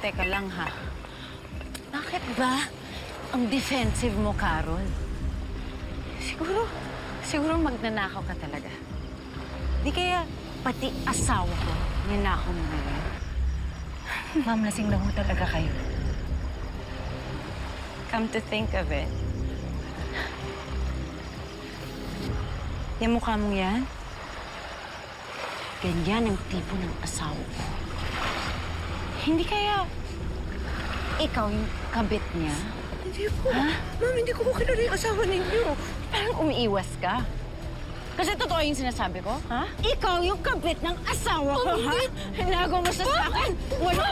Teka lang, ha? Bakit ba ang defensive mo, Carol? Siguro magnanakaw ka talaga. Di kaya pati asawa ko, ninakaw mo ngayon. Ma'am, lasing na ho talaga kayo. Come to think of it. Yung mukha mong yan, ganyan ang tipo ng asawa ko. Hindi kaya ikaw yung kabit niya? Hindi po. Ha? Ma'am, hindi ko po kilala yung asawa ninyo. Parang umiiwas ka. Kasi totoo yung sinasabi ko, ha? Ikaw yung kabit ng asawa ko, ha? Hinago mo siya sa akin. Wala